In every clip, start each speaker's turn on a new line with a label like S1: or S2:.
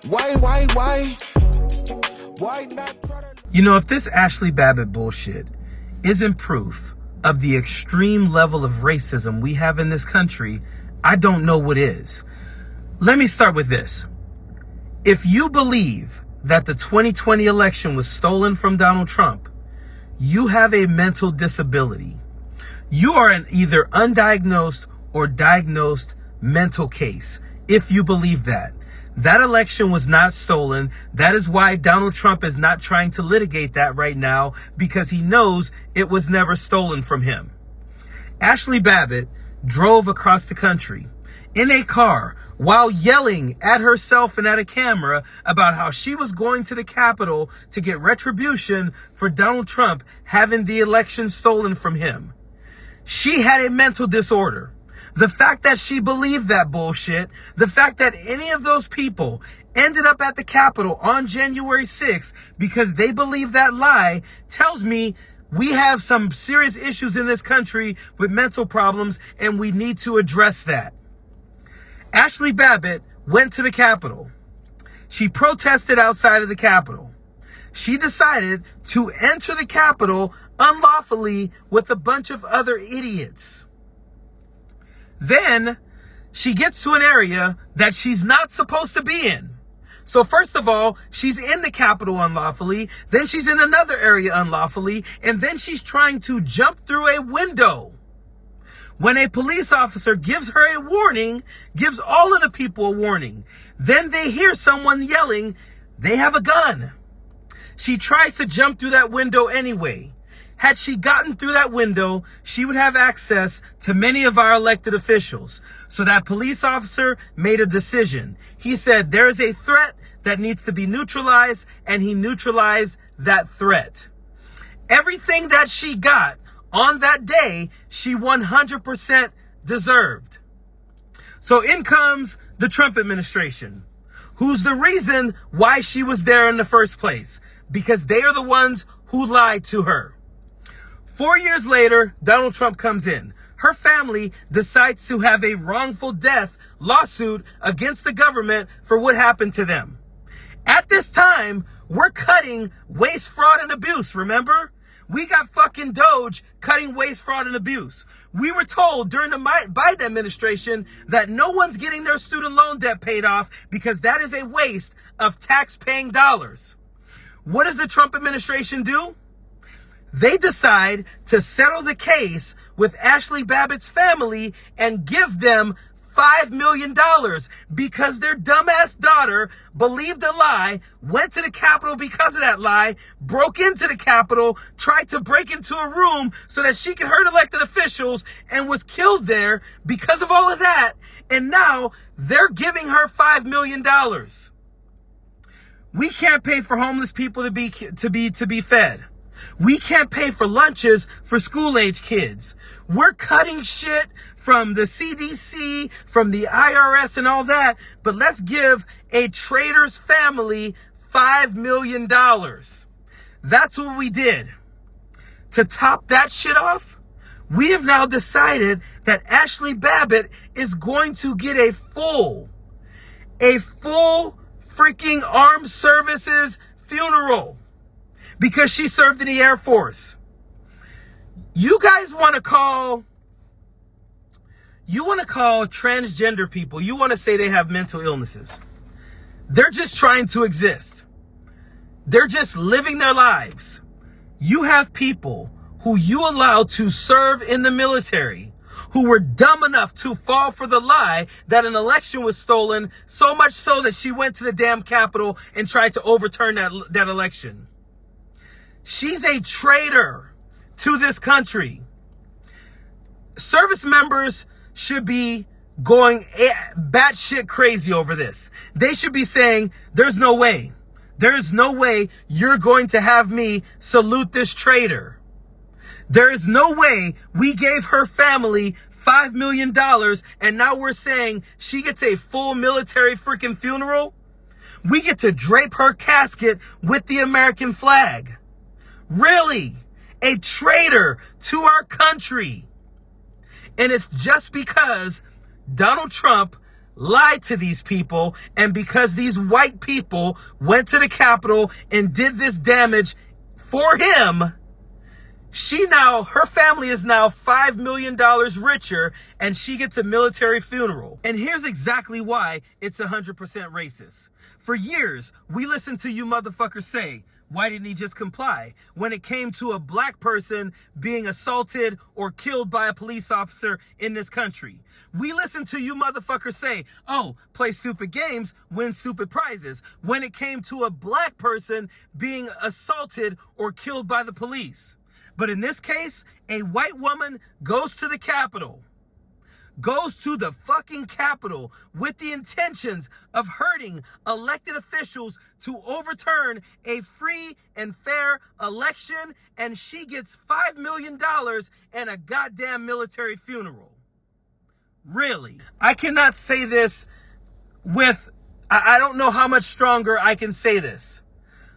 S1: Why not?
S2: You know, if this Ashli Babbitt bullshit isn't proof of the extreme level of racism we have in this country, I don't know what is. Let me start with this. If you believe that the 2020 election was stolen from Donald Trump, you have a mental disability. You are an either undiagnosed or diagnosed mental case if you believe that. That election was not stolen. That is why Donald Trump is not trying to litigate that right now, because he knows it was never stolen from him. Ashli Babbitt drove across the country in a car while yelling at herself and at a camera about how she was going to the Capitol to get retribution for Donald Trump having the election stolen from him. She had a mental disorder. The fact that she believed that bullshit, the fact that any of those people ended up at the Capitol on January 6th because they believe that lie, tells me we have some serious issues in this country with mental problems, and we need to address that. Ashli Babbitt went to the Capitol. She protested outside of the Capitol. She decided to enter the Capitol unlawfully with a bunch of other idiots. Then she gets to an area that she's not supposed to be in. So first of all, she's in the Capitol unlawfully. Then she's in another area unlawfully. And then she's trying to jump through a window. When a police officer gives her a warning, gives all of the people a warning, then they hear someone yelling, they have a gun. She tries to jump through that window anyway. Had she gotten through that window, she would have access to many of our elected officials. So that police officer made a decision. He said there is a threat that needs to be neutralized, and he neutralized that threat. Everything that she got on that day, she 100% deserved. So in comes the Trump administration, who's the reason why she was there in the first place, because they are the ones who lied to her. 4 years later, Donald Trump comes in. Her family decides to have a wrongful death lawsuit against the government for what happened to them. At this time, we're cutting waste, fraud, and abuse, remember? We got fucking Doge cutting waste, fraud, and abuse. We were told during the Biden administration that no one's getting their student loan debt paid off because that is a waste of tax-paying dollars. What does the Trump administration do? They decide to settle the case with Ashli Babbitt's family and give them $5 million because their dumbass daughter believed a lie, went to the Capitol because of that lie, broke into the Capitol, tried to break into a room so that she could hurt elected officials, and was killed there because of all of that. And now they're giving her $5 million. We can't pay for homeless people to be fed. We can't pay for lunches for school-age kids. We're cutting shit from the CDC, from the IRS and all that, but let's give a Traitors family $5 million. That's what we did. To top that shit off, we have now decided that Ashli Babbitt is going to get a full freaking armed services funeral, because she served in the Air Force. You guys want to call transgender people, you want to say they have mental illnesses. They're just trying to exist. They're just living their lives. You have people who you allow to serve in the military who were dumb enough to fall for the lie that an election was stolen, so much so that she went to the damn Capitol and tried to overturn that election. She's a traitor to this country. Service members should be going batshit crazy over this. They should be saying, there's no way. There's no way you're going to have me salute this traitor. There is no way we gave her family $5 million and now we're saying she gets a full military freaking funeral. We get to drape her casket with the American flag. Really? A traitor to our country. And it's just because Donald Trump lied to these people, and because these white people went to the Capitol and did this damage for him, her family is now $5 million richer, and she gets a military funeral. And here's exactly why it's 100% racist. For years, we listened to you motherfuckers say, why didn't he just comply? When it came to a black person being assaulted or killed by a police officer in this country. We listened to you motherfuckers say, oh, play stupid games, win stupid prizes. When it came to a black person being assaulted or killed by the police. But in this case, a white woman goes to the Capitol. Goes to the fucking Capitol with the intentions of hurting elected officials to overturn a free and fair election, and she gets $5 million and a goddamn military funeral. Really? I cannot say this I don't know how much stronger I can say this.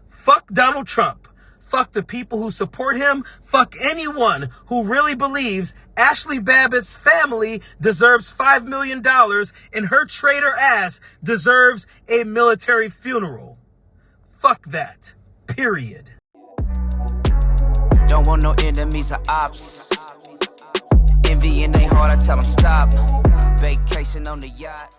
S2: Fuck Donald Trump. Fuck the people who support him. Fuck anyone who really believes Ashli Babbitt's family deserves $5 million and her traitor ass deserves a military funeral. Fuck that. Period.
S3: Don't want no enemies or ops. Envy in they heart, I tell them stop. Vacation on the yacht.